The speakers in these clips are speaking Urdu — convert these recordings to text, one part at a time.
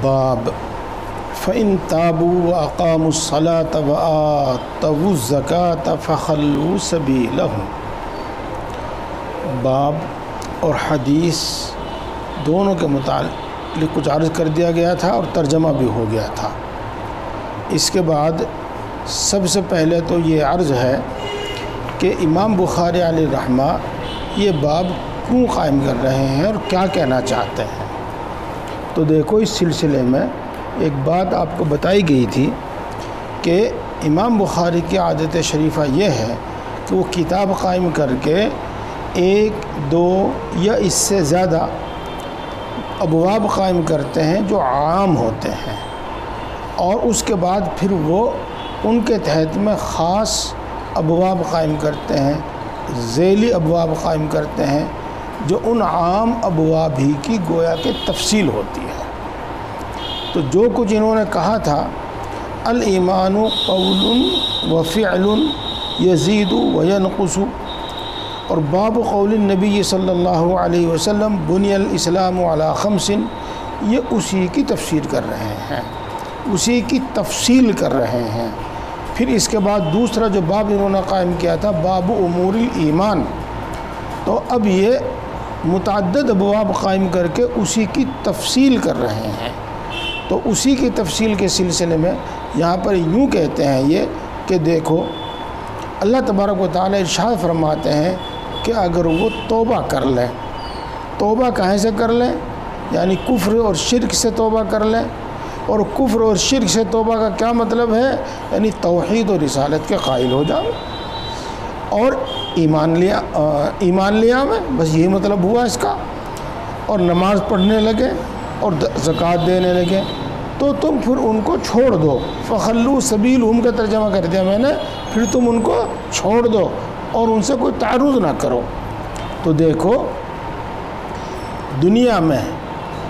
باب فإن تابوا وأقاموا الصلاة وآتوا الزكاة فخلوا سبيلهم۔ باب اور حدیث دونوں کے متعلق کچھ عرض کر دیا گیا تھا اور ترجمہ بھی ہو گیا تھا۔ اس کے بعد سب سے پہلے تو یہ عرض ہے کہ امام بخاری علیہ الرحمہ یہ باب کیوں قائم کر رہے ہیں اور کیا کہنا چاہتے ہیں۔ تو دیکھو، اس سلسلے میں ایک بات آپ کو بتائی گئی تھی کہ امام بخاری کی عادت شریفہ یہ ہے کہ وہ کتاب قائم کر کے ایک دو یا اس سے زیادہ ابواب قائم کرتے ہیں جو عام ہوتے ہیں، اور اس کے بعد پھر وہ ان کے تحت میں خاص ابواب قائم کرتے ہیں، ذیلی ابواب قائم کرتے ہیں جو ان عام ابواب ہی کی گویا کہ تفصیل ہوتی ہے۔ تو جو کچھ انہوں نے کہا تھا الایمان قول و فعل یزید و ینقص، اور باب قول النبی صلی اللہ علیہ وسلم بنی الاسلام علی خمس، یہ اسی کی تفسیر کر رہے ہیں، اسی کی تفصیل کر رہے ہیں۔ پھر اس کے بعد دوسرا جو باب انہوں نے قائم کیا تھا باب امور الایمان، تو اب یہ متعدد ابواب قائم کر کے اسی کی تفصیل کر رہے ہیں۔ تو اسی کی تفصیل کے سلسلے میں یہاں پر یوں کہتے ہیں یہ کہ دیکھو، اللہ تبارک و تعالی ارشاد فرماتے ہیں کہ اگر وہ توبہ کر لیں، توبہ کہیں سے کر لیں، یعنی کفر اور شرک سے توبہ کر لیں۔ اور کفر اور شرک سے توبہ کا کیا مطلب ہے؟ یعنی توحید اور رسالت کے قائل ہو جاؤ اور ایمان لیا میں، بس یہی مطلب ہوا اس کا، اور نماز پڑھنے لگے اور زکوٰۃ دینے لگے، تو تم پھر ان کو چھوڑ دو۔ فخلو سبیلہم کا ترجمہ کر دیا میں نے، پھر تم ان کو چھوڑ دو اور ان سے کوئی تعرض نہ کرو۔ تو دیکھو، دنیا میں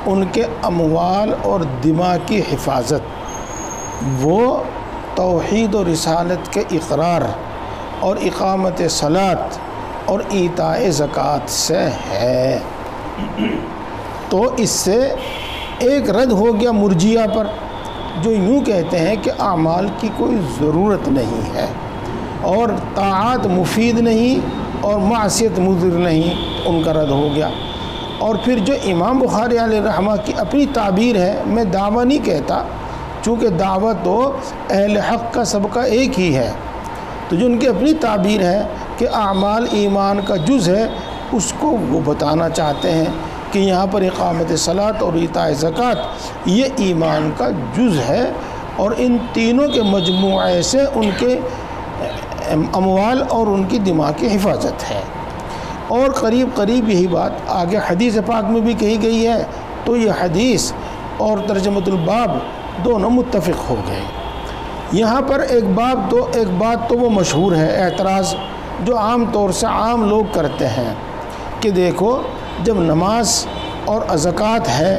ان کے اموال اور دماغ کی حفاظت وہ توحید و رسالت کے اقرار اور اقامت صلاۃ اور ایتاء زکوٰۃ سے ہے۔ تو اس سے ایک رد ہو گیا مرجیہ پر، جو یوں کہتے ہیں کہ اعمال کی کوئی ضرورت نہیں ہے اور طاعات مفید نہیں اور معصیت مضر نہیں، ان کا رد ہو گیا۔ اور پھر جو امام بخاری علیہ الرحمہ کی اپنی تعبیر ہے، میں دعویٰ نہیں کہتا، چونکہ دعوت تو اہل حق کا سب کا ایک ہی ہے، تو جو ان کی اپنی تعبیر ہے کہ اعمال ایمان کا جز ہے، اس کو وہ بتانا چاہتے ہیں کہ یہاں پر اقامت صلاۃ اور ایتاء زکوٰۃ یہ ایمان کا جز ہے، اور ان تینوں کے مجموعے سے ان کے اموال اور ان کی دماغ کی حفاظت ہے۔ اور قریب یہی بات آگے حدیث پاک میں بھی کہی گئی ہے، تو یہ حدیث اور ترجمۃ الباب دونوں متفق ہو گئے۔ یہاں پر ایک بات تو وہ مشہور ہے، اعتراض جو عام طور سے عام لوگ کرتے ہیں کہ دیکھو، جب نماز اور زکوٰۃ ہے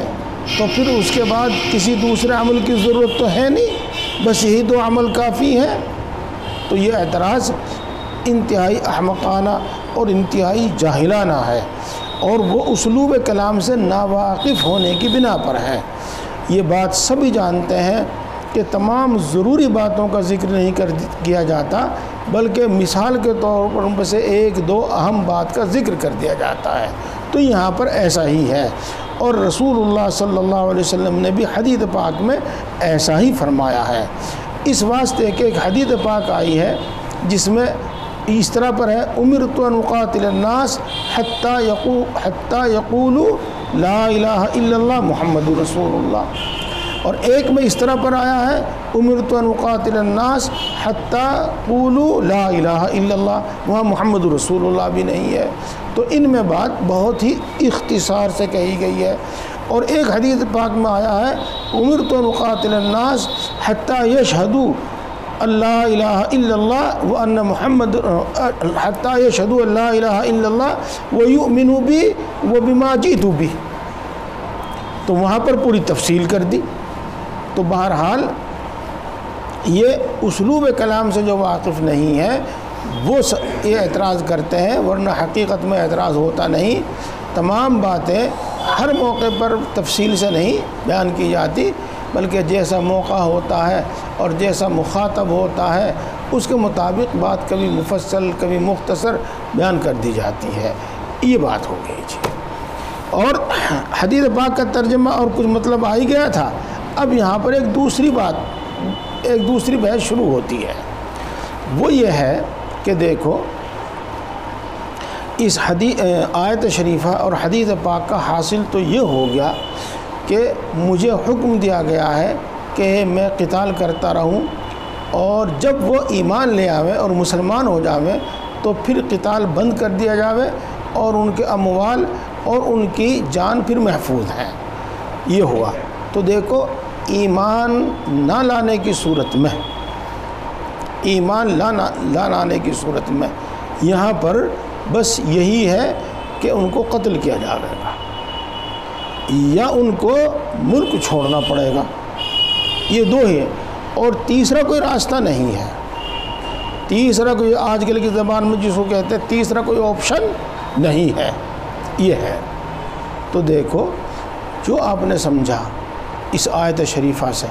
تو پھر اس کے بعد کسی دوسرے عمل کی ضرورت تو ہے نہیں، بس یہی دو عمل کافی ہیں۔ تو یہ اعتراض انتہائی احمقانہ اور انتہائی جاہلانہ ہے، اور وہ اسلوب کلام سے ناواقف ہونے کی بنا پر ہے۔ یہ بات سبھی جانتے ہیں کہ تمام ضروری باتوں کا ذکر نہیں کیا جاتا، بلکہ مثال کے طور پر ان میں سے ایک دو اہم بات کا ذکر کر دیا جاتا ہے۔ تو یہاں پر ایسا ہی ہے، اور رسول اللہ صلی اللہ علیہ وسلم نے بھی حدیث پاک میں ایسا ہی فرمایا ہے۔ اس واسطے کہ ایک حدیث پاک آئی ہے جس میں اس طرح پر ہے، امرت ان اقاتل الناس حتی یقولوا لا الہ الا اللہ محمد رسول اللہ، اور ایک میں اس طرح پر آیا ہے امرت ان اقاتل الناس حتی یقولوا لا الہ الا اللہ، وہاں محمد رسول اللہ بھی نہیں ہے۔ تو ان میں بات بہت ہی اختصار سے کہی گئی ہے۔ اور ایک حدیث پاک میں آیا ہے امرت ان اقاتل الناس حتی یشہدوا اللہ الہ الا اللہ وان محمد حتی یشہدوا اللہ الہ الا اللہ ویؤمنوا بی وبما جئت بہ، تو وہاں پر پوری تفصیل کر دی۔ تو بہرحال یہ اسلوب کلام سے جو واقف نہیں ہے وہ یہ اعتراض کرتے ہیں، ورنہ حقیقت میں اعتراض ہوتا نہیں۔ تمام باتیں ہر موقع پر تفصیل سے نہیں بیان کی جاتی، بلکہ جیسا موقع ہوتا ہے اور جیسا مخاطب ہوتا ہے اس کے مطابق بات کبھی مفصل کبھی مختصر بیان کر دی جاتی ہے۔ یہ بات ہو گئی جی۔ اور حدیث پاک کا ترجمہ اور کچھ مطلب آ ہی گیا تھا، اب یہاں پر ایک دوسری بحث شروع ہوتی ہے، وہ یہ ہے کہ دیکھو اس آیت شریفہ اور حدیث پاک کا حاصل تو یہ ہو گیا کہ مجھے حکم دیا گیا ہے کہ میں قتال کرتا رہوں، اور جب وہ ایمان لے آوے اور مسلمان ہو جاوے تو پھر قتال بند کر دیا جاوے اور ان کے اموال اور ان کی جان پھر محفوظ ہیں۔ یہ ہوا تو دیکھو ایمان نہ لانے کی صورت میں، ایمان لا لانے کی صورت میں یہاں پر بس یہی ہے کہ ان کو قتل کیا جائے گا یا ان کو ملک چھوڑنا پڑے گا، یہ دو ہی، اور تیسرا کوئی راستہ نہیں ہے۔ تیسرا کوئی آج کل کی زبان میں جس کو کہتے ہیں تیسرا کوئی آپشن نہیں ہے، یہ ہے۔ تو دیکھو جو آپ نے سمجھا اس آیت شریفہ سے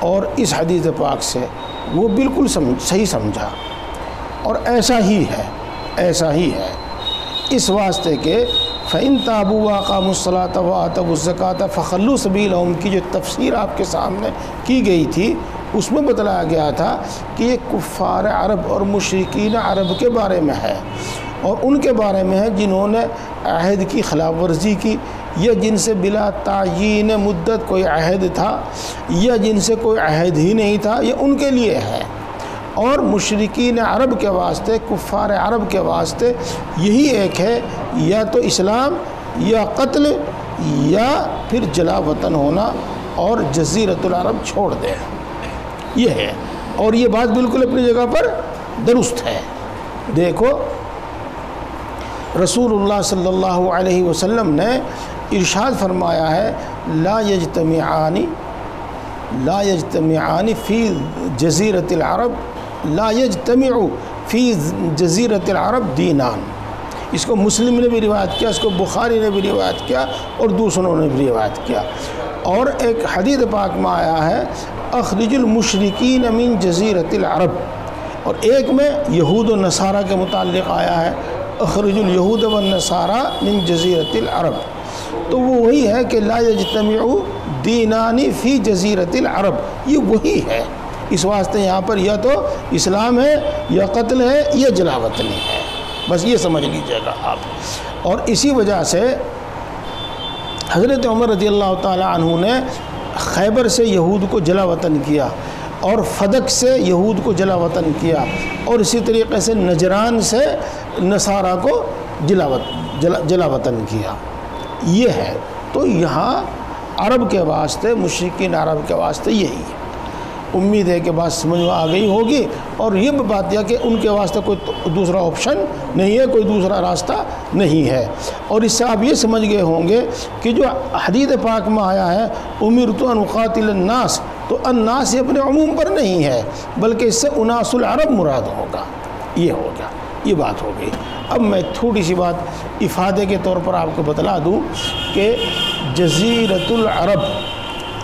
اور اس حدیث پاک سے وہ بالکل صحیح سمجھا، اور ایسا ہی ہے اس واسطے کہ فَإِن تَابُوا وَأَقَامُوا الصَّلَاةَ وَآتَوُا الزَّكَاةَ فَخَلُّوا سَبِيلَهُمْ کی جو تفسیر آپ کے سامنے کی گئی تھی اس میں بتلایا گیا تھا کہ یہ کفار عرب اور مشرکین عرب کے بارے میں ہے، اور ان کے بارے میں ہے جنہوں نے عہد کی خلاف ورزی کی، یا جن سے بلا تعیین مدت کوئی عہد تھا، یا جن سے کوئی عہد ہی نہیں تھا، یہ ان کے لیے ہے۔ اور مشرکین عرب کے واسطے، کفار عرب کے واسطے یہی ایک ہے، یا تو اسلام یا قتل یا پھر جلا وطن ہونا اور جزیرۃ العرب چھوڑ دے، یہ ہے۔ اور یہ بات بالکل اپنی جگہ پر درست ہے۔ دیکھو رسول اللہ صلی اللہ علیہ وسلم نے ارشاد فرمایا ہے لا یجتمعان فی جزیرۃ العرب، لا یجتمع فی جزیرۃ العرب دینان۔ اس کو مسلم نے بھی روایت کیا، اس کو بخاری نے بھی روایت کیا اور دوسروں نے بھی روایت کیا۔ اور ایک حدیث پاک میں آیا ہے اخرج المشرکین من جزیرۃ العرب، اور ایک میں یہود و نصارہ کے متعلق آیا ہے اخرج الیہود والنصارى من جزیرۃ العرب، تو وہ وہی ہے کہ لا یجتمع دینان فی جزیرۃ العرب، یہ وہی ہے۔ اس واسطے یہاں پر یا تو اسلام ہے یا قتل ہے یا جلا وطنی ہے، بس یہ سمجھ لیجیے گا آپ۔ اور اسی وجہ سے حضرت عمر رضی اللہ تعالی عنہ نے خیبر سے یہود کو جلا وطن کیا، اور فدق سے یہود کو جلا وطن کیا، اور اسی طریقے سے نجران سے نصارہ کو جلا وطن کیا، یہ ہے۔ تو یہاں عرب کے واسطے، مشرکین عرب کے واسطے یہی ہے۔ امید ہے کہ بات سمجھ میں آ گئی ہوگی، اور یہ بھی بات یہ کہ ان کے واسطے کوئی دوسرا آپشن نہیں ہے، کوئی دوسرا راستہ نہیں ہے۔ اور اس سے آپ یہ سمجھ گئے ہوں گے کہ جو حدیث پاک میں آیا ہے امرت ان اقاتل الناس، تو الناس یہ اپنے عموم پر نہیں ہے، بلکہ اس سے اناس العرب مراد ہوگا، یہ ہوگا، یہ بات ہو گئی۔ اب میں تھوڑی سی بات افادے کے طور پر آپ کو بتلا دوں کہ جزیرۃ العرب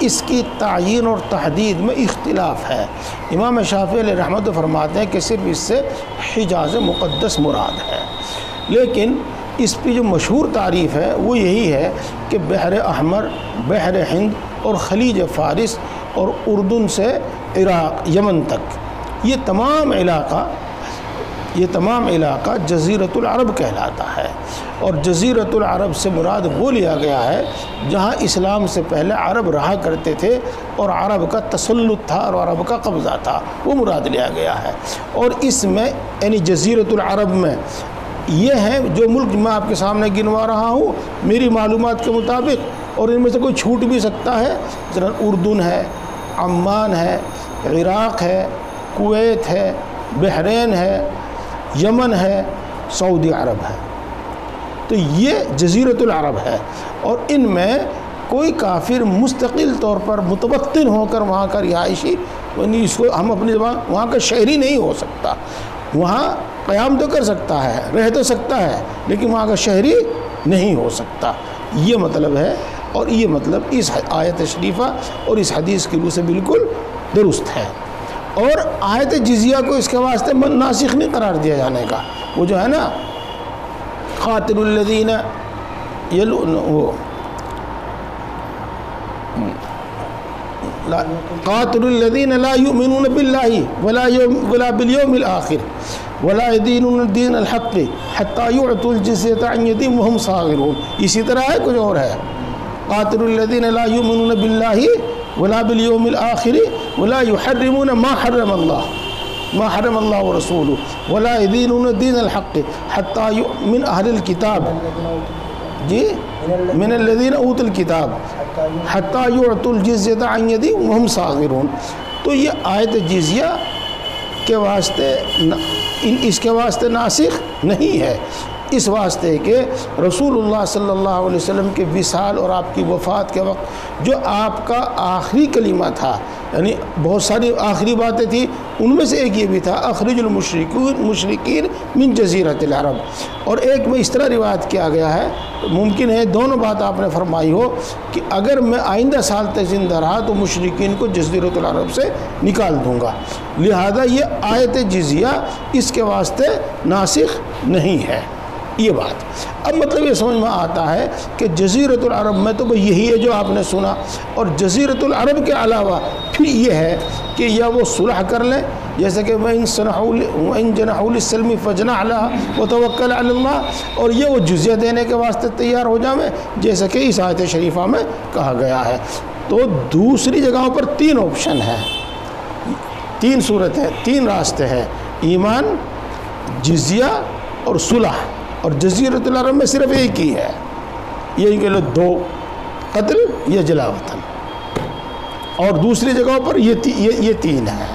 اس کی تعیین اور تحدید میں اختلاف ہے۔ امام شافعی علیہ رحمت فرماتے ہیں کہ صرف اس سے حجاز مقدس مراد ہے، لیکن اس کی جو مشہور تعریف ہے وہ یہی ہے کہ بحر احمر، بحر ہند اور خلیج فارس اور اردن سے عراق، یمن تک، یہ تمام علاقہ جزیرۃ العرب کہلاتا ہے۔ اور جزیرۃ العرب سے مراد وہ لیا گیا ہے جہاں اسلام سے پہلے عرب رہا کرتے تھے اور عرب کا تسلط تھا اور عرب کا قبضہ تھا، وہ مراد لیا گیا ہے۔ اور اس میں یعنی جزیرۃ العرب میں یہ ہیں جو ملک میں آپ کے سامنے گنوا رہا ہوں میری معلومات کے مطابق، اور ان میں سے کوئی چھوٹ بھی سکتا ہے، مثلا اردن ہے، عمان ہے، عراق ہے، کویت ہے، بحرین ہے، یمن ہے، سعودی عرب ہے، تو یہ جزیرۃ العرب ہے۔ اور ان میں کوئی کافر مستقل طور پر متوطن ہو کر وہاں کا رہائشی، یعنی اس کو ہم اپنی زبان وہاں کا شہری نہیں ہو سکتا، وہاں قیام تو کر سکتا ہے، رہ تو سکتا ہے، لیکن وہاں کا شہری نہیں ہو سکتا۔ یہ مطلب ہے، اور یہ مطلب اس آیت شریفہ اور اس حدیث کی روح سے بالکل درست ہے۔ اور آیت جزیہ کو اس کے واسطے ناسخ نہیں قرار دیا جانے کا، وہ جو ہے نا قاتل الذین قاتل الذین لا یؤمنون باللہ ولا بالیوم الآخر ولا يدینون الدین الحق حتی یعطوا الجزیۃ عن ید وہم صاغرون۔ اسی طرح ہے، کچھ اور ہے، قاتل الذین لا یؤمنون باللہ ولا بالیوم الآخر ولا يحرمون ما حرم اللہ ورسولہ ولا يدینون الدین الحق حتی من اہل الکتاب جی من الذین اوتوا الکتاب حتی یعطوا الجزیۃ عن ید وہم صاغرون۔ تو یہ آیت جزیہ کے واسطے اس کے واسطے ناسخ نہیں ہے، اس واسطے کہ رسول اللہ صلی اللہ علیہ وسلم کے وصال اور آپ کی وفات کے وقت جو آپ کا آخری کلمہ تھا، یعنی بہت ساری آخری باتیں تھیں، ان میں سے ایک یہ بھی تھا اخرج المشرکین من جزیرۃ العرب، اور ایک میں اس طرح روایت کیا گیا ہے، ممکن ہے دونوں بات آپ نے فرمائی ہو کہ اگر میں آئندہ سال تک زندہ رہا تو مشرکین کو جزیرۃ العرب سے نکال دوں گا، لہذا یہ آیت جزیہ اس کے واسطے ناسخ نہیں ہے۔ یہ بات اب مطلب یہ سمجھ میں آتا ہے کہ جزیرۃ العرب میں تو یہی ہے جو آپ نے سنا، اور جزیرۃ العرب کے علاوہ پھر یہ ہے کہ یا وہ صلح کر لیں، جیسے کہ وَإِن جَنَحُوا لِلسَّلْمِ فَاجْنَحْ لَهَا وَتَوَكَّلْ عَلَى اللَّهِ، اور یہ وہ جزیہ دینے کے واسطے تیار ہو جائیں، جیسے کہ اس آیت شریفہ میں کہا گیا ہے۔ تو دوسری جگہوں پر تین آپشن ہیں، تین صورتیں، تین راستے ہیں، ایمان، جزیہ اور صلح، اور جزیرۃ العرب میں صرف ایک ہی ہے، یہ کہ لو دو، قتل یا جلا وطن، اور دوسری جگہوں پر یہ تین ہیں۔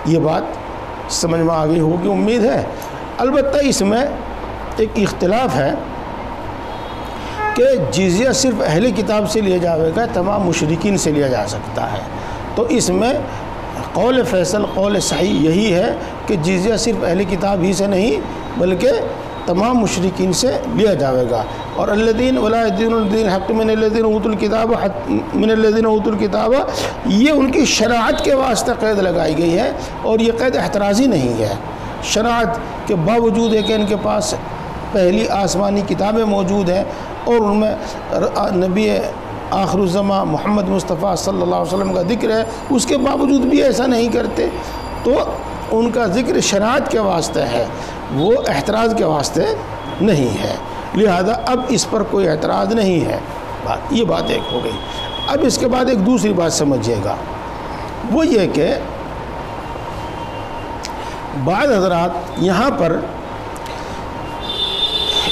یہ بات سمجھ میں آ گئی ہوگی امید ہے۔ البتہ اس میں ایک اختلاف ہے کہ جزیہ صرف اہل کتاب سے لیا جائے گا، تمام مشرکین سے لیا جا سکتا ہے، تو اس میں قول فیصل، قول صحیح یہی ہے کہ جزیہ صرف اہل کتاب ہی سے نہیں بلکہ تمام مشرکین سے لیا جائے گا۔ اور الذین ولا یدین الدین حق من الذین اوتوا الکتاب، یہ ان کی شراعت کے واسطے قید لگائی گئی ہے، اور یہ قید احترازی نہیں ہے، شراعت کے باوجود ہے کہ ان کے پاس پہلی آسمانی کتابیں موجود ہیں اور ان میں نبی آخر الزماں محمد مصطفیٰ صلی اللہ علیہ وسلم کا ذکر ہے، اس کے باوجود بھی ایسا نہیں کرتے، تو ان کا ذکر شراعت کے واسطے ہے، وہ احتراز کے واسطے نہیں ہے، لہذا اب اس پر کوئی اعتراض نہیں ہے۔ یہ بات ایک ہو گئی۔ اب اس کے بعد ایک دوسری بات سمجھیے گا، وہ یہ کہ بعض حضرات یہاں پر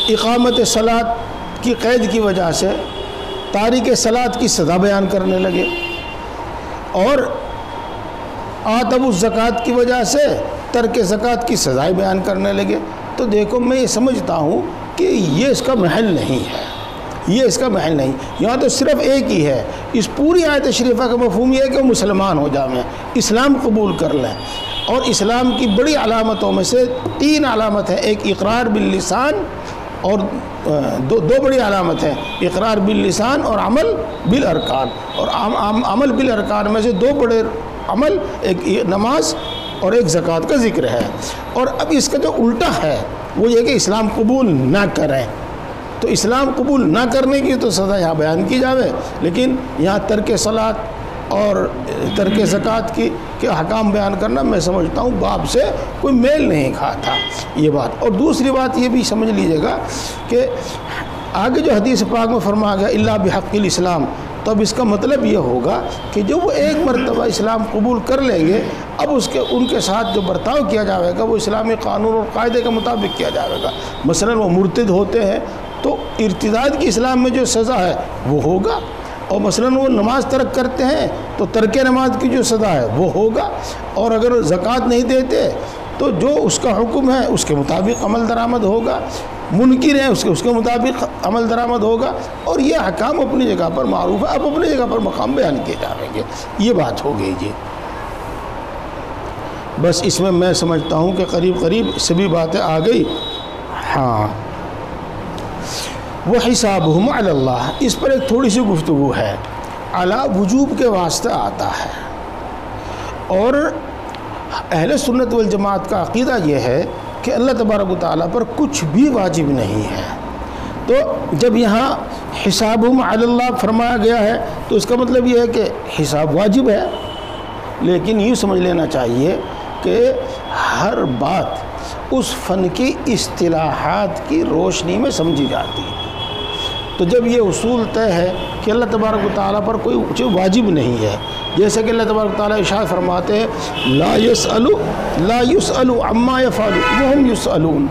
اقامت صلاۃ کی قید کی وجہ سے تارک صلاۃ کی سزا بیان کرنے لگے، اور آتب الزکوٰۃ کی وجہ سے ترک زکوٰۃ کی سزائیں بیان کرنے لگے۔ تو دیکھو میں یہ سمجھتا ہوں کہ یہ اس کا محل نہیں ہے، یہ اس کا محل نہیں، یہاں تو صرف ایک ہی ہے۔ اس پوری آیت شریفہ کا مفہوم یہ ہے کہ مسلمان ہو جائیں، اسلام قبول کر لیں، اور اسلام کی بڑی علامتوں میں سے تین علامت ہیں، ایک اقرار باللسان، اور دو بڑی علامت ہیں، اقرار باللسان اور عمل بالارکان، اور عمل بالارکان میں سے دو بڑے عمل، ایک نماز اور ایک زکوٰۃ کا ذکر ہے۔ اور اب اس کا جو الٹا ہے وہ یہ کہ اسلام قبول نہ کریں، تو اسلام قبول نہ کرنے کی تو سزا یہاں بیان کی جاوے، لیکن یہاں ترک صلاۃ اور ترک زکوٰۃ کے احکام بیان کرنا میں سمجھتا ہوں باب سے کوئی میل نہیں کھاتا یہ بات۔ اور دوسری بات یہ بھی سمجھ لیجیے گا کہ آگے جو حدیث پاک میں فرمایا گیا الا بحق الاسلام، تو اب اس کا مطلب یہ ہوگا کہ جو وہ ایک مرتبہ اسلام قبول کر لیں گے، اب ان کے ساتھ جو برتاؤ کیا جائے گا وہ اسلامی قانون اور قاعدے کے مطابق کیا جائے گا۔ مثلا وہ مرتد ہوتے ہیں تو ارتداد کی اسلام میں جو سزا ہے وہ ہوگا، اور مثلا وہ نماز ترک کرتے ہیں تو ترک نماز کی جو سزا ہے وہ ہوگا، اور اگر زکوٰۃ نہیں دیتے تو جو اس کا حکم ہے اس کے مطابق عمل درآمد ہوگا، منکر ہیں اس کے مطابق عمل درآمد ہوگا، اور یہ احکام اپنی جگہ پر معروف ہے، اب اپنی جگہ پر مقام بیان کیے جائیں گے۔ یہ بات ہو گئی جی۔ بس اس میں سمجھتا ہوں کہ قریب سبھی باتیں آ گئی۔ ہاں وحسابہم علی اللہ، اس پر ایک تھوڑی سی گفتگو ہے. علی وجوب کے واسطے آتا ہے، اور اہل سنت والجماعت کا عقیدہ یہ ہے کہ اللہ تبارک و تعالیٰ پر کچھ بھی واجب نہیں ہے. تو جب یہاں حسابہم علی اللہ فرمایا گیا ہے تو اس کا مطلب یہ ہے کہ حساب واجب ہے، لیکن یوں سمجھ لینا چاہیے کہ ہر بات اس فن کی اصطلاحات کی روشنی میں سمجھی جاتی ہے. تو جب یہ اصول طے ہے کہ اللہ تبارک و تعالیٰ پر کوئی چیز واجب نہیں ہے، جیسے کہ اللہ تبارک و تعالیٰ ارشاد فرماتے ہیں لا یسأل عما یفعل وہم یسألون،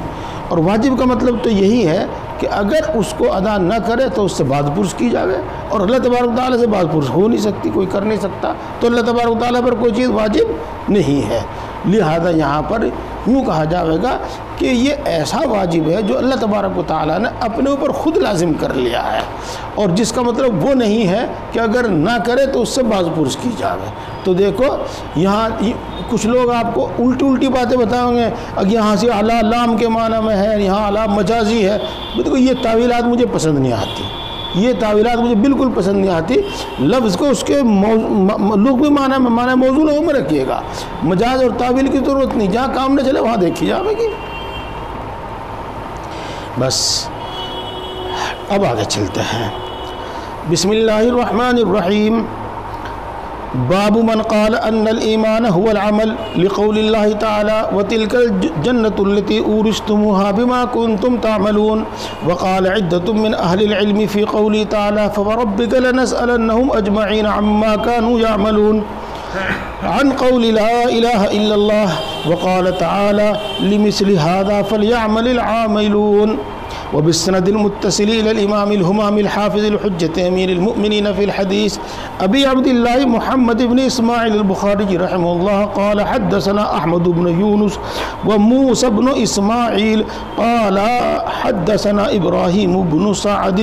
اور واجب کا مطلب تو یہی ہے کہ اگر اس کو ادا نہ کرے تو اس سے بات پرس کی جاوے، اور اللہ تبارک و تعالیٰ سے بات پرس ہو نہیں سکتی، کوئی کر نہیں سکتا، تو اللہ تبارک و تعالیٰ پر کوئی چیز واجب نہیں ہے. لہذا یہاں پر یوں کہا جاوے گا کہ یہ ایسا واجب ہے جو اللہ تبارک و تعالیٰ نے اپنے اوپر خود لازم کر لیا ہے، اور جس کا مطلب وہ نہیں ہے کہ اگر نہ کرے تو اس سے باز پرس کی جاوے. تو دیکھو یہاں کچھ لوگ آپ کو الٹی باتیں بتائیں گے، اگر یہاں سے اعلیٰ لام کے معنی میں ہے، یہاں اعلیٰ مجازی ہے. دیکھو یہ تعویلات مجھے پسند نہیں آتی، یہ تعویلات مجھے بالکل پسند نہیں آتی. لفظ کو اس کے لغوی معنی میں معنی موضوع میں رکھیے گا، مجاز اور تعویل کی ضرورت نہیں، جہاں کام نہ چلے وہاں دیکھی جائے گی. بس اب آگے چلتے ہیں. بسم اللہ الرحمن الرحیم. باب من قال ان الایمان هو العمل لقول الله تعالى وتلك الجنة التي اورثتموها بما كنتم تعملون. وقال عدة من اهل العلم في قوله تعالى فوربك لنسألنهم اجمعين عما كانوا يعملون عن قول لا اله الا الله. وقال تعالى لمثل هذا فليعمل العاملون. وبالسند المتصل إلى الإمام الهمام الحافظ الحجة أمير المؤمنين في الحديث أبي عبد الله محمد بن إسماعيل البخاري رحمه الله قال حدثنا أحمد بن يونس وموسى بن إسماعيل قال حدثنا إبراهيم بن سعد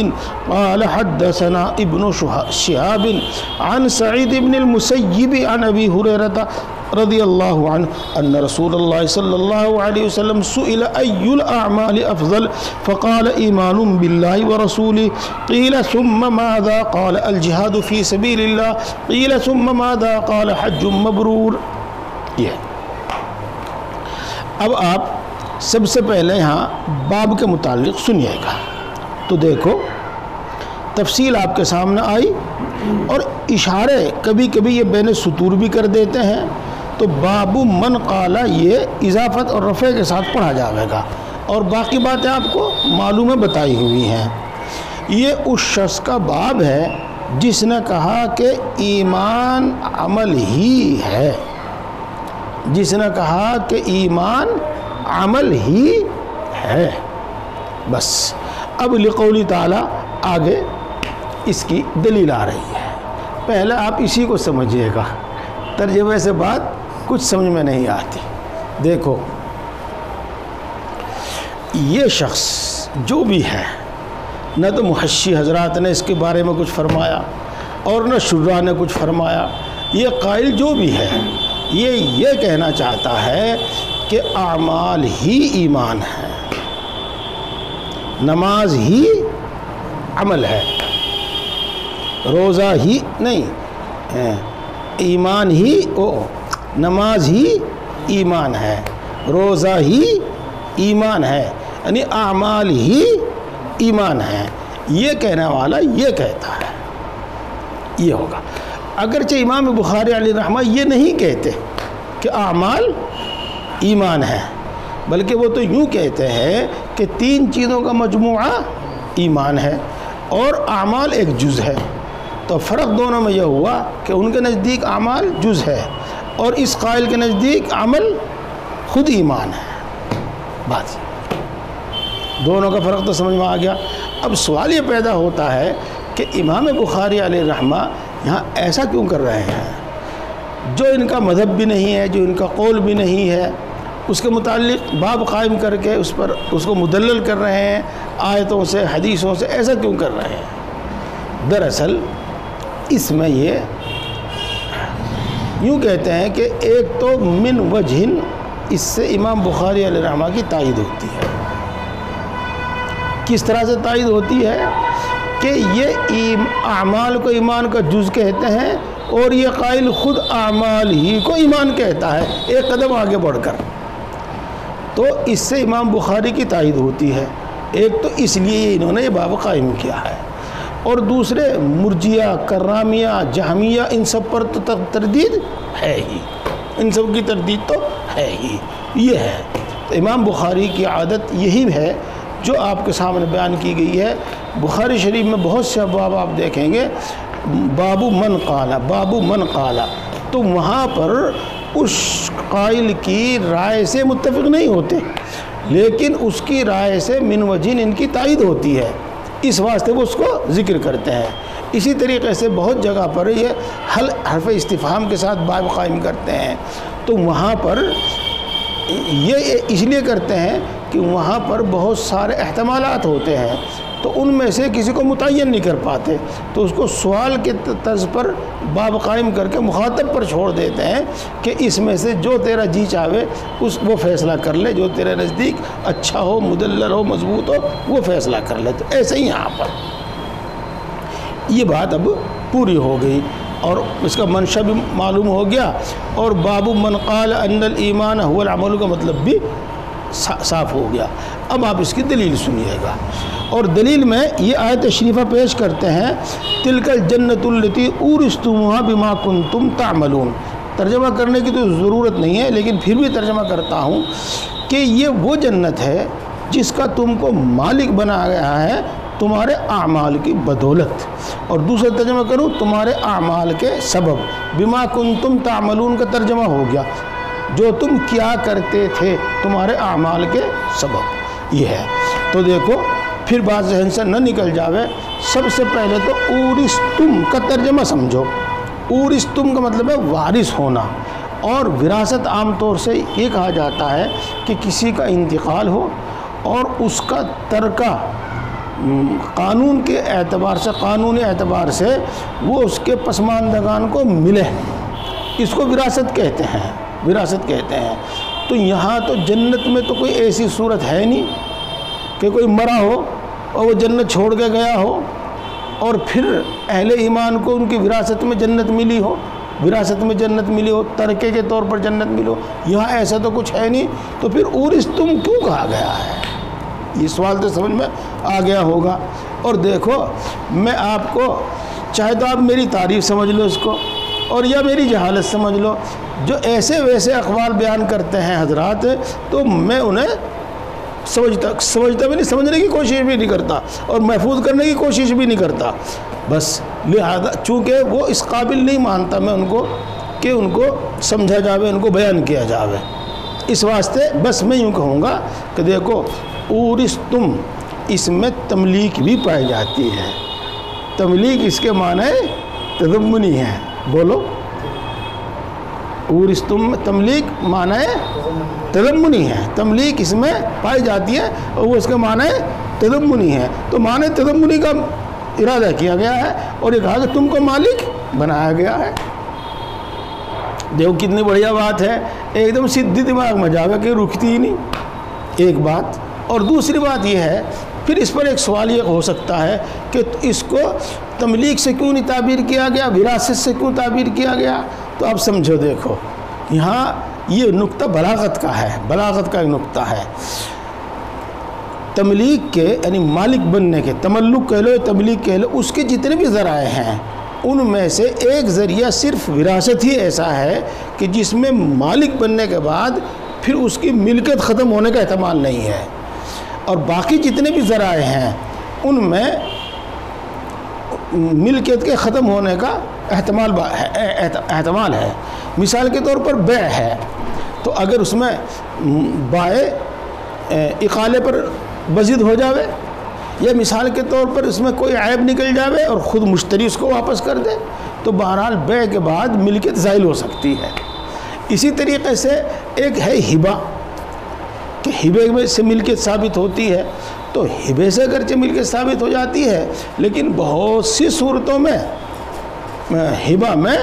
قال حدثنا ابن شهاب عن سعيد بن المسيب عن أبي هريرة رضي الله عنه أن رسول الله صلى الله عليه وسلم سئل أي الأعمال أفضل فقال إيمان بالله ورسوله قيل ثم ماذا قال الجهاد في سبيل الله قيل ثم ماذا قال حج مبرور. یہ اب آپ سب سے پہلے یہاں باب کے متعلق سنیے گا. تو دیکھو تفصیل آپ کے سامنے آئی، اور اشارے کبھی کبھی یہ بین سطور بھی کر دیتے ہیں. تو باب من قال یہ اضافت اور رفع کے ساتھ پڑھا جائے گا، اور باقی باتیں آپ کو معلوم بتائی ہوئی ہیں. یہ اس شخص کا باب ہے جس نے کہا کہ ایمان عمل ہی ہے، جس نے کہا کہ ایمان عمل ہی ہے. بس اب لقولی تعالیٰ آگے اس کی دلیل آ رہی ہے. پہلے آپ اسی کو سمجھیے گا، ترجمے سے بات کچھ سمجھ میں نہیں آتی. دیکھو یہ شخص جو بھی ہے، نہ تو محشی حضرات نے اس کے بارے میں کچھ فرمایا اور نہ شرح نے کچھ فرمایا. یہ قائل جو بھی ہے یہ کہنا چاہتا ہے کہ اعمال ہی ایمان ہے، نماز ہی عمل ہے، روزہ ہی نہیں، ایمان ہی نماز ہی ایمان ہے، روزہ ہی ایمان ہے، یعنی اعمال ہی ایمان ہے. یہ کہنے والا یہ کہتا ہے، یہ ہوگا. اگرچہ امام بخاری علیہ رحمہ یہ نہیں کہتے کہ اعمال ایمان ہے، بلکہ وہ تو یوں کہتے ہیں کہ تین چیزوں کا مجموعہ ایمان ہے اور اعمال ایک جز ہے. تو فرق دونوں میں یہ ہوا کہ ان کے نزدیک اعمال جز ہے اور اس قائل کے نزدیک عمل خود ایمان ہے. بات دونوں کا فرق تو سمجھ میں آ گیا. اب سوال یہ پیدا ہوتا ہے کہ امام بخاری علیہ رحمہ یہاں ایسا کیوں کر رہے ہیں؟ جو ان کا مذہب بھی نہیں ہے، جو ان کا قول بھی نہیں ہے، اس کے متعلق باب قائم کر کے اس کو مدلل کر رہے ہیں آیتوں سے، حدیثوں سے. ایسا کیوں کر رہے ہیں؟ دراصل اس میں یہ یوں کہتے ہیں کہ ایک تو من وجہن، اس سے امام بخاری علیہ رحمہ کی تائید ہوتی ہے. کس طرح سے تائید ہوتی ہے کہ یہ اعمال کو ایمان کا جز کہتے ہیں اور یہ قائل خود اعمال ہی کو ایمان کہتا ہے ایک قدم آگے بڑھ کر. تو اس سے امام بخاری کی تائید ہوتی ہے. ایک تو اس لیے انہوں نے یہ باب قائم کیا ہے، اور دوسرے مرجیہ، کرامیہ، جہمیہ، ان سب پر تو تردید ہے ہی، ان سب کی تردید تو ہے ہی. یہ ہے تو امام بخاری کی عادت یہی ہے جو آپ کے سامنے بیان کی گئی ہے. بخاری شریف میں بہت سے ابواب آپ دیکھیں گے، باب من قال، تو وہاں پر اس قائل کی رائے سے متفق نہیں ہوتے، لیکن اس کی رائے سے من وجہ ان کی تائید ہوتی ہے، اس واسطے وہ اس کو ذکر کرتے ہیں. اسی طریقے سے بہت جگہ پر یہ حرف استفہام کے ساتھ باب قائم کرتے ہیں، تو وہاں پر یہ اس لیے کرتے ہیں کہ وہاں پر بہت سارے احتمالات ہوتے ہیں، تو ان میں سے کسی کو متعین نہیں کر پاتے، تو اس کو سوال کے طرز پر باب قائم کر کے مخاطب پر چھوڑ دیتے ہیں کہ اس میں سے جو تیرا جی چاہے وہ فیصلہ کر لے، جو تیرے نزدیک اچھا ہو، مدلل ہو، مضبوط ہو، وہ فیصلہ کر لے. تو ایسے ہی یہاں پر یہ بات اب پوری ہو گئی اور اس کا منشا بھی معلوم ہو گیا، اور باب من قال ان الایمان هو العمل کا مطلب بھی صاف ہو گیا. اب آپ اس کی دلیل سنیے گا، اور دلیل میں یہ آیت شریفہ پیش کرتے ہیں، تلک الجنۃ التی اورثتموها بما کنتم تعملون. ترجمہ کرنے کی تو ضرورت نہیں ہے، لیکن پھر بھی ترجمہ کرتا ہوں کہ یہ وہ جنت ہے جس کا تم کو مالک بنایا گیا ہے تمہارے اعمال کی بدولت. اور دوسرا ترجمہ کروں، تمہارے اعمال کے سبب. بما کنتم تعملون کا ترجمہ ہو گیا جو تم کیا کرتے تھے، تمہارے اعمال کے سبب. یہ ہے تو دیکھو پھر بات ذہن سے نہ نکل جاوے. سب سے پہلے تو اورثتم کا ترجمہ سمجھو. اورثتم کا مطلب ہے وارث ہونا، اور وراثت عام طور سے یہ کہا جاتا ہے کہ کسی کا انتقال ہو اور اس کا ترکہ قانون کے اعتبار سے، قانونی اعتبار سے وہ اس کے پسماندگان کو ملے، اس کو وراثت کہتے ہیں، وراثت کہتے ہیں. تو یہاں تو جنت میں تو کوئی ایسی صورت ہے نہیں کہ کوئی مرا ہو اور وہ جنت چھوڑ کے گیا ہو اور پھر اہل ایمان کو ان کی وراثت میں جنت ملی ہو، وراثت میں جنت ملی ہو، ترکے کے طور پر جنت ملی ہو. یہاں ایسا تو کچھ ہے نہیں، تو پھر اورثتم کیوں کہا گیا ہے؟ یہ سوال تو سمجھ میں آ گیا ہوگا. اور دیکھو میں آپ کو چاہے تو آپ میری تعریف سمجھ لو اس کو، اور یا میری جہالت سمجھ لو، جو ایسے ویسے اقوال بیان کرتے ہیں حضرات، تو میں انہیں سمجھتا بھی نہیں، سمجھنے کی کوشش بھی نہیں کرتا اور محفوظ کرنے کی کوشش بھی نہیں کرتا. بس لہذا چونکہ وہ اس قابل نہیں مانتا میں ان کو کہ ان کو سمجھا جاوے، ان کو بیان کیا جاوے. اس واسطے بس میں یوں کہوں گا کہ دیکھو اورثتم اس میں تملیک بھی پائی جاتی ہے. تملیک اس کے معنی تضمنی ہے. بولو، اورثتم تملیک معنی تضمنی ہے، تملیک اس میں پائی جاتی ہے اور وہ اس کے معنی تضمنی ہے. تو معنی تضمنی کا ارادہ کیا گیا ہے اور یہ کہا کہ تم کو مالک بنایا گیا ہے. دیکھو کتنی بڑھیا بات ہے، ایک دم سیدھی دماغ میں جاوے کہ رکتی ہی نہیں. ایک بات. اور دوسری بات یہ ہے، پھر اس پر ایک سوال یہ ہو سکتا ہے کہ اس کو تملیک سے کیوں نہیں تعبیر کیا گیا، وراثت سے کیوں تعبیر کیا گیا؟ تو آپ سمجھو، دیکھو یہاں یہ نقطہ بلاغت کا ہے، بلاغت کا ایک نقطہ ہے. تملیک کے یعنی مالک بننے کے، تملک کہہ لو، تملیک کہہ لو، اس کے جتنے بھی ذرائع ہیں ان میں سے ایک ذریعہ صرف وراثت ہی ایسا ہے کہ جس میں مالک بننے کے بعد پھر اس کی ملکیت ختم ہونے کا احتمال نہیں ہے، اور باقی جتنے بھی ذرائع ہیں ان میں ملکیت کے ختم ہونے کا احتمال ہے. مثال کے طور پر بیع ہے، تو اگر اس میں بائع اقالے پر بزد ہو جاوے، یا مثال کے طور پر اس میں کوئی عیب نکل جاوے اور خود مشتری اس کو واپس کر دے، تو بہرحال بیع کے بعد ملکیت زائل ہو سکتی ہے. اسی طریقے سے ایک ہے ہبہ، کہ ہبے میں سے ملکیت ثابت ہوتی ہے. تو ہبے سے اگرچہ ملکیت ثابت ہو جاتی ہے، لیکن بہت سی صورتوں میں ہبہ میں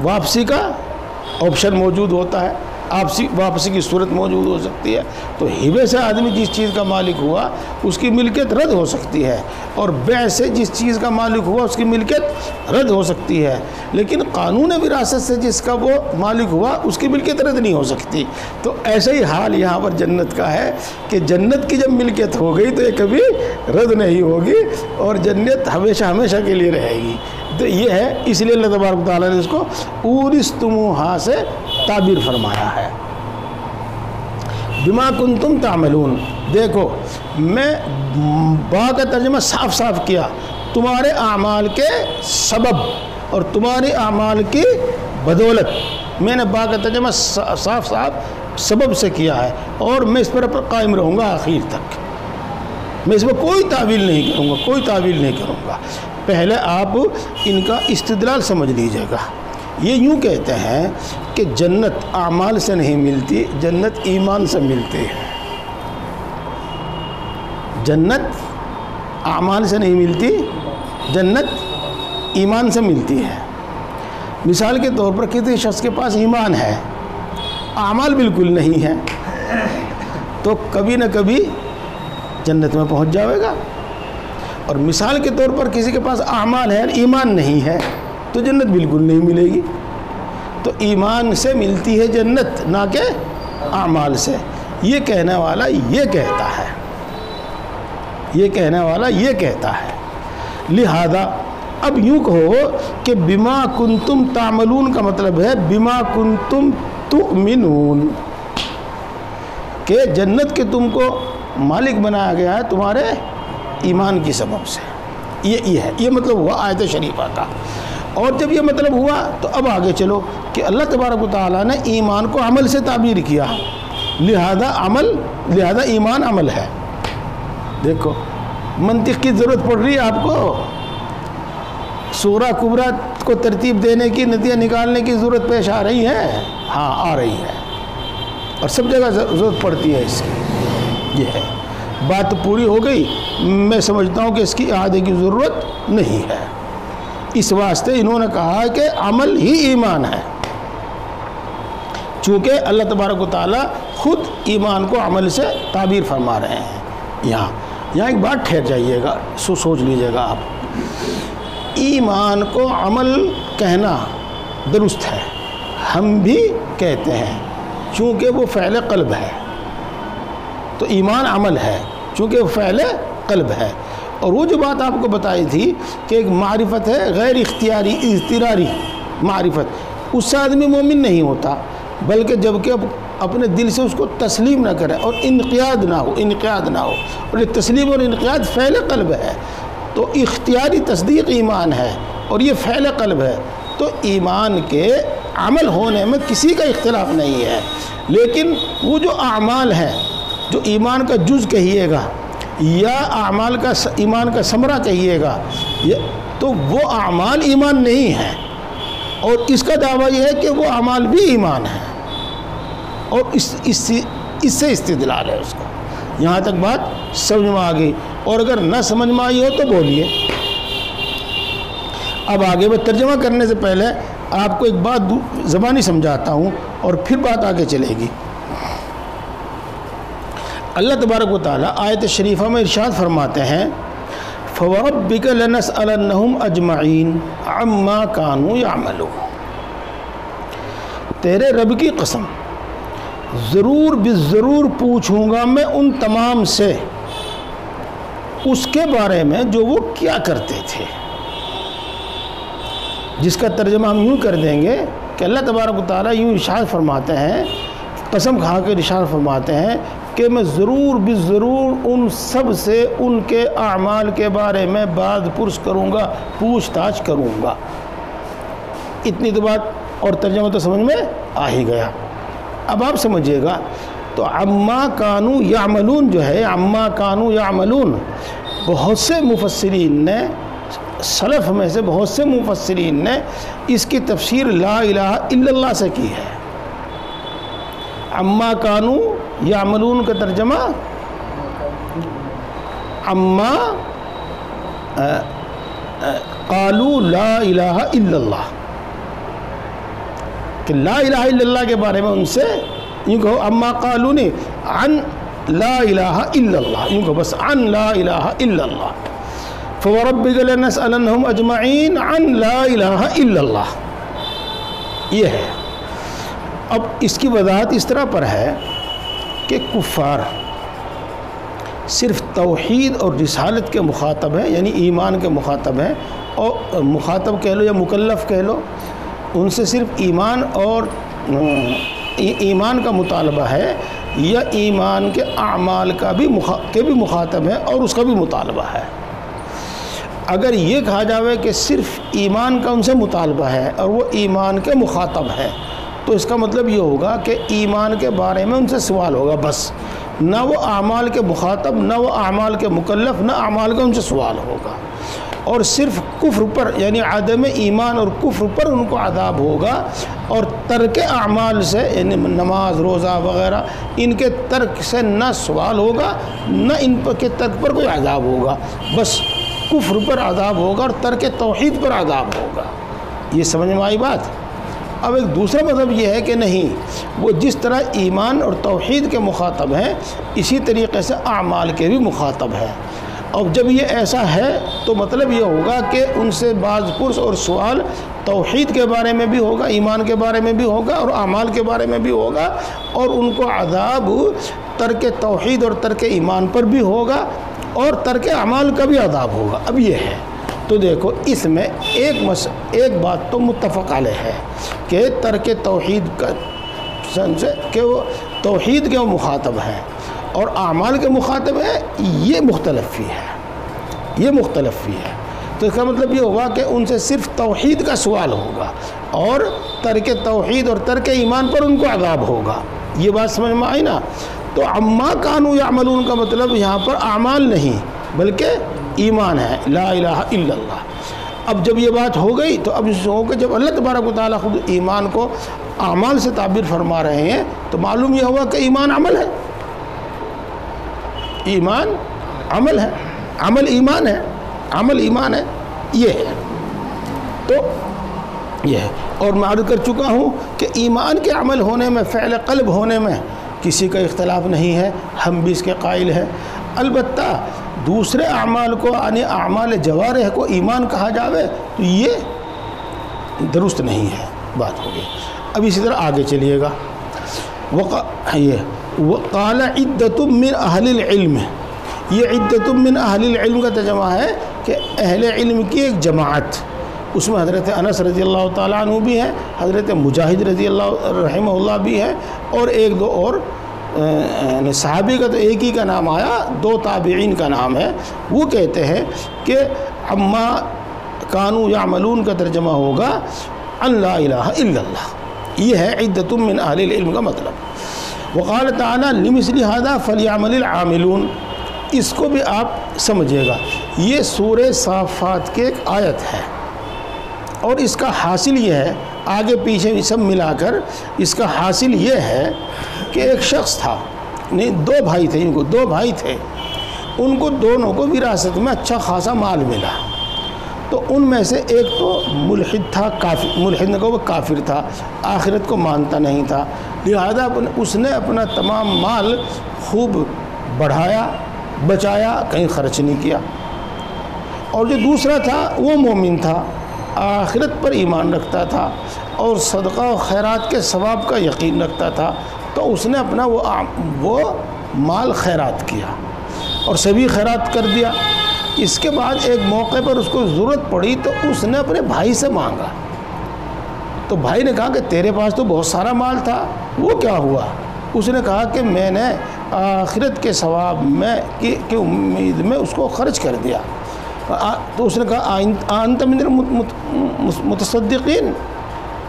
واپسی کا آپشن موجود ہوتا ہے. واپسی کی صورت موجود ہو سکتی ہے. تو ہبے سے آدمی جس چیز کا مالک ہوا اس کی ملکیت رد ہو سکتی ہے، اور بیع سے جس چیز کا مالک ہوا اس کی ملکیت رد ہو سکتی ہے. لیکن قانون وراثت سے جس کا وہ مالک ہوا اس کی ملکیت رد نہیں ہو سکتی. تو ایسا ہی حال یہاں پر جنت کا ہے کہ جنت کی جب ملکیت ہو گئی تو یہ کبھی رد نہیں ہوگی اور جنت ہمیشہ ہمیشہ کے لیے رہے گی. تو یہ ہے، اس لیے اللہ تبارک و تعالیٰ نے اس کو اورثتموہا سے تعبیر فرمایا ہے. بما کنتم تعملون. دیکھو میں با کا ترجمہ صاف صاف کیا، تمہارے اعمال کے سبب اور تمہارے اعمال کی بدولت میں نے با کا ترجمہ صاف صاف سبب سے کیا ہے، اور میں اس پر قائم رہوں گا آخر تک. میں اس میں کوئی تعویل نہیں کروں گا، کوئی تعویل نہیں کروں گا. پہلے آپ ان کا استدلال سمجھ لیجیے گا. یہ یوں کہتے ہیں کہ جنت اعمال سے نہیں ملتی، جنت ایمان سے ملتی ہے. جنت اعمال سے نہیں ملتی، جنت ایمان سے ملتی ہے. مثال کے طور پر کسی شخص کے پاس ایمان ہے، اعمال بالکل نہیں ہے، تو کبھی نہ کبھی جنت میں پہنچ جائے گا. اور مثال کے طور پر کسی کے پاس اعمال ہے، ایمان نہیں ہے، تو جنت بالکل نہیں ملے گی. تو ایمان سے ملتی ہے جنت، نہ کہ اعمال سے. یہ کہنے والا یہ کہتا ہے، یہ کہنے والا یہ کہتا ہے. لہذا اب یوں کہو کہ بما کنتم تعملون کا مطلب ہے بما کنتم تؤمنون، کہ جنت کے تم کو مالک بنایا گیا ہے تمہارے ایمان کی سبب سے. یہ ہے، یہ مطلب ہوا آیت شریفہ کا. اور جب یہ مطلب ہوا تو اب آگے چلو کہ اللہ تبارک و تعالیٰ نے ایمان کو عمل سے تعبیر کیا، لہذا ایمان عمل ہے. دیکھو منطق کی ضرورت پڑ رہی ہے آپ کو، سورہ کبریٰ کو ترتیب دینے کی، نتیجہ نکالنے کی ضرورت پیش آ رہی ہے. ہاں آ رہی ہے، اور سب جگہ ضرورت پڑتی ہے اس کی. یہ ہے بات پوری ہو گئی. میں سمجھتا ہوں کہ اس کی اعادے کی ضرورت نہیں ہے. اس واسطے انہوں نے کہا کہ عمل ہی ایمان ہے، چونکہ اللہ تبارک و تعالیٰ خود ایمان کو عمل سے تعبیر فرما رہے ہیں. یہاں ایک بات ٹھہر جائیے گا، سوچ لیجیے گا آپ. ایمان کو عمل کہنا درست ہے، ہم بھی کہتے ہیں، چونکہ وہ فعل قلب ہے. تو ایمان عمل ہے چونکہ وہ فعل قلب ہے. اور وہ جو بات آپ کو بتائی تھی کہ ایک معرفت ہے غیر اختیاری اضطراری معرفت، اس سے آدمی مومن نہیں ہوتا، بلکہ جبکہ اپنے دل سے اس کو تسلیم نہ کرے اور انقیاد نہ ہو. اور یہ تسلیم اور انقیاد فعل قلب ہے. تو اختیاری تصدیق ایمان ہے اور یہ فعل قلب ہے. تو ایمان کے عمل ہونے میں کسی کا اختلاف نہیں ہے. لیکن وہ جو اعمال ہیں، جو ایمان کا جز کہیے گا یا اعمال کا ایمان کا ثمرہ کہیے گا، تو وہ اعمال ایمان نہیں ہیں. اور اس کا دعویٰ یہ ہے کہ وہ اعمال بھی ایمان ہیں، اور اس سے استدلال ہے اس کا. یہاں تک بات سمجھ میں آ گئی، اور اگر نہ سمجھ میں آئی ہو تو بولیے. اب آگے میں ترجمہ کرنے سے پہلے آپ کو ایک بات زبانی سمجھاتا ہوں اور پھر بات آگے چلے گی. اللہ تبارک و تعالیٰ آیت شریفہ میں ارشاد فرماتے ہیں فَوَرَبِّكَ لَنَسْأَلَنَّهُمْ أَجْمَعِينَ عَمَّا كَانُوا يَعْمَلُونَ. تیرے رب کی قسم، ضرور بالضرور پوچھوں گا میں ان تمام سے اس کے بارے میں جو وہ کیا کرتے تھے. جس کا ترجمہ ہم یوں کر دیں گے کہ اللہ تبارک و تعالیٰ یوں ارشاد فرماتے ہیں، قسم کھا کے ارشاد فرماتے ہیں کہ میں ضرور بالضرور ان سب سے ان کے اعمال کے بارے میں بعد پرس کروں گا، پوچھ تاچھ کروں گا. اتنی تو بات اور ترجمہ تو سمجھ میں آ ہی گیا. اب آپ سمجھیے گا. تو عما کانوا یعملون جو ہے، عما کانوا یعملون، بہت سے مفسرین نے، سلف میں سے بہت سے مفسرین نے اس کی تفسیر لا الہ الا اللہ سے کی ہے. عما کانوا یعملون کا ترجمہ عما قالوا لا الہ الا اللہ، کہ لا الہ الا اللہ کے بارے میں ان سے یوں کہو اما قالوا نہیں، عن لا الہ الا اللہ، یوں کہو بس عن لا الہ الا اللہ، فوربک لنسألنہم اجمعین عن لا الہ الا اللہ، یہ ہے۔ اب اس کی وضاحت اس طرح پر ہے کہ کفار صرف توحید اور رسالت کے مخاطب ہیں، یعنی ایمان کے مخاطب ہیں، اور مخاطب کہہ لو یا مکلف کہہ لو، ان سے صرف ایمان اور ایمان کا مطالبہ ہے، یا ایمان کے اعمال کا بھی مخاطب ہے اور اس کا بھی مطالبہ ہے۔ اگر یہ کہا جاوے کہ صرف ایمان کا ان سے مطالبہ ہے اور وہ ایمان کے مخاطب ہے، تو اس کا مطلب یہ ہوگا کہ ایمان کے بارے میں ان سے سوال ہوگا بس، نہ وہ اعمال کے مخاطب، نہ وہ اعمال کے مکلف، نہ اعمال کا ان سے سوال ہوگا، اور صرف کفر پر یعنی عدم ایمان اور کفر پر ان کو عذاب ہوگا، اور ترک اعمال سے یعنی نماز روزہ وغیرہ ان کے ترک سے نہ سوال ہوگا، نہ ان کے ترک پر کوئی عذاب ہوگا، بس کفر پر عذاب ہوگا اور ترک توحید پر عذاب ہوگا۔ یہ سمجھ میں آئی بات؟ اب ایک دوسرا مطلب یہ ہے کہ نہیں، وہ جس طرح ایمان اور توحید کے مخاطب ہیں اسی طریقے سے اعمال کے بھی مخاطب ہیں، اور جب یہ ایسا ہے تو مطلب یہ ہوگا کہ ان سے بعض پرس اور سوال توحید کے بارے میں بھی ہوگا، ایمان کے بارے میں بھی ہوگا اور اعمال کے بارے میں بھی ہوگا، اور ان کو عذاب ترک توحید اور ترک ایمان پر بھی ہوگا اور ترک اعمال کا بھی عذاب ہوگا۔ اب یہ ہے تو دیکھو اس میں ایک بات تو متفق علیہ ہے کہ ترک توحید کا سے کہ وہ توحید کے وہ مخاطب ہیں اور اعمال کے مخاطب ہیں، یہ مختلف ہی ہے، تو اس کا مطلب یہ ہوگا کہ ان سے صرف توحید کا سوال ہوگا اور ترک توحید اور ترک ایمان پر ان کو عذاب ہوگا۔ یہ بات سمجھ میں آئی نا؟ تو عما کانوا یعملون کا مطلب یہاں پر اعمال نہیں بلکہ ایمان ہے، لا الہ الا اللہ۔ اب جب یہ بات ہو گئی تو اب اس ہو کہ جب اللہ تبارک و تعالیٰ خود ایمان کو اعمال سے تعبیر فرما رہے ہیں تو معلوم یہ ہوا کہ ایمان عمل ہے، ایمان عمل ہے، عمل ایمان ہے، یہ ہے۔ تو یہ ہے، اور میں عرض کر چکا ہوں کہ ایمان کے عمل ہونے میں، فعل قلب ہونے میں کسی کا اختلاف نہیں ہے، ہم بھی اس کے قائل ہیں۔ البتہ دوسرے اعمال کو یعنی اعمال جوارح کو ایمان کہا جاوے تو یہ درست نہیں ہے، بات ہو گئی۔ اب اسی طرح آگے چلیے گا، وقال عدۃ من اہل العلم، یہ عدۃ من اہل العلم کا ترجمہ ہے کہ اہل علم کی ایک جماعت، اس میں حضرت انس رضی اللہ تعالیٰ عنہ بھی ہیں، حضرت مجاہد رضی اللہ رحمہ اللہ بھی ہیں، اور ایک دو اور صحابی کا تو ایک ہی کا نام آیا، دو تابعین کا نام ہے۔ وہ کہتے ہیں کہ عما کانوا یعملون کا ترجمہ ہوگا ان لا الہ الا اللہ، یہ ہے عدۃ من اہل العلم کا مطلب۔ وقال تعالیٰ لمثل ھذا فلیعمل العاملون، اس کو بھی آپ سمجھے گا، یہ سورہ صافات کی ایک آیت ہے، اور اس کا حاصل یہ ہے، آگے پیچھے سب ملا کر اس کا حاصل یہ ہے کہ ایک شخص تھا، نہیں دو بھائی تھے، ان کو دونوں کو وراثت میں اچھا خاصا مال ملا، تو ان میں سے ایک تو ملحد تھا، ملحد نے کہا وہ کافر تھا، آخرت کو مانتا نہیں تھا، لہذا اس نے اپنا تمام مال خوب بڑھایا، بچایا، کہیں خرچ نہیں کیا۔ اور جو دوسرا تھا وہ مومن تھا، آخرت پر ایمان رکھتا تھا اور صدقہ و خیرات کے ثواب کا یقین رکھتا تھا، تو اس نے اپنا وہ مال خیرات کیا اور سبھی خیرات کر دیا۔ اس کے بعد ایک موقع پر اس کو ضرورت پڑی تو اس نے اپنے بھائی سے مانگا، تو بھائی نے کہا کہ تیرے پاس تو بہت سارا مال تھا، وہ کیا ہوا؟ اس نے کہا کہ میں نے آخرت کے ثواب میں کی امید میں اس کو خرچ کر دیا۔ تو اس نے کہا انت من المتصدقین،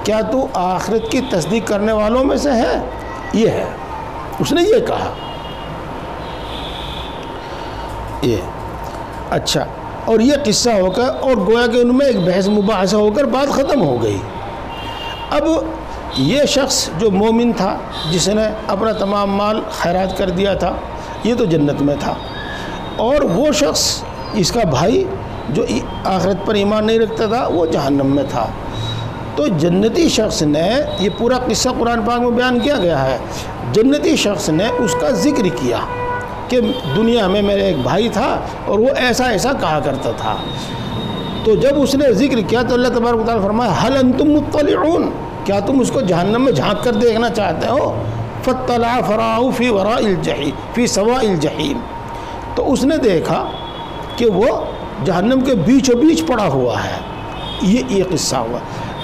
کیا تو آخرت کی تصدیق کرنے والوں میں سے ہے؟ یہ ہے، اس نے یہ کہا۔ یہ اچھا، اور یہ قصہ ہو کر اور گویا کہ ان میں ایک بحث مباحثہ ہو کر بات ختم ہو گئی۔ اب یہ شخص جو مومن تھا، جس نے اپنا تمام مال خیرات کر دیا تھا، یہ تو جنت میں تھا، اور وہ شخص اس کا بھائی جو آخرت پر ایمان نہیں رکھتا تھا وہ جہنم میں تھا۔ تو جنتی شخص نے یہ پورا قصہ قرآن پاک میں بیان کیا گیا ہے. جنتی شخص نے اس کا ذکر کیا کہ دنیا میں میرے ایک بھائی تھا اور وہ ایسا ایسا کہا کرتا تھا. تو جب اس نے ذکر کیا تو اللہ تبارک و تعالیٰ فرمایا هل انتم مطلعون، کیا تم اس کو جہنم میں جھانک کر دیکھنا چاہتے ہو؟ فاطلع فرآہ فی وراء الجحیم فی سواء الجحیم، تو اس نے دیکھا کہ وہ جہنم کے بیچوں بیچ پڑا ہوا ہے. یہ قصہ ہوا.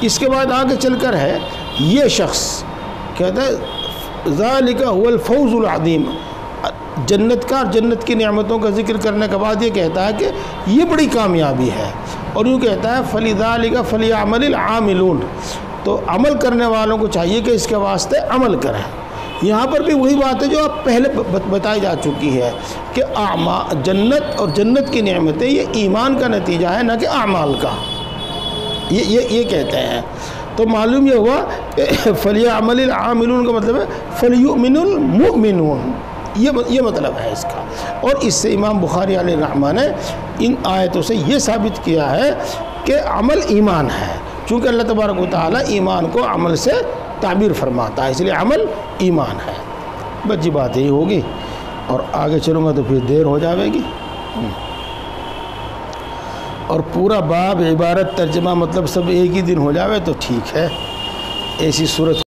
اس کے بعد آگے چل کر ہے یہ شخص کہتا ہے ذالک هو الفوز العظیم، جنت کا جنت کی نعمتوں کا ذکر کرنے کے بعد یہ کہتا ہے کہ یہ بڑی کامیابی ہے. اور یوں کہتا ہے فلذالک فلیعمل العاملون، تو عمل کرنے والوں کو چاہیے کہ اس کے واسطے عمل کریں. یہاں پر بھی وہی بات ہے جو آپ پہلے بتائی جا چکی ہے کہ جنت اور جنت کی نعمتیں یہ ایمان کا نتیجہ ہے نہ کہ اعمال کا. یہ کہتے ہیں. تو معلوم یہ ہوا کہ فلیعمل العاملون کا مطلب ہے فلیؤمن المؤمنون، یہ مطلب ہے اس کا. اور اس سے امام بخاری علیہ الرحمہ نے ان آیتوں سے یہ ثابت کیا ہے کہ عمل ایمان ہے، چونکہ اللہ تبارک و تعالیٰ ایمان کو عمل سے تعبیر فرماتا ہے، اس لیے عمل ایمان ہے. بس یہ بات یہی ہوگی، اور آگے چلوں گا تو پھر دیر ہو جاوے گی. اور پورا باب عبارت ترجمہ مطلب سب ایک ہی دن ہو جاوے تو ٹھیک ہے. ایسی صورت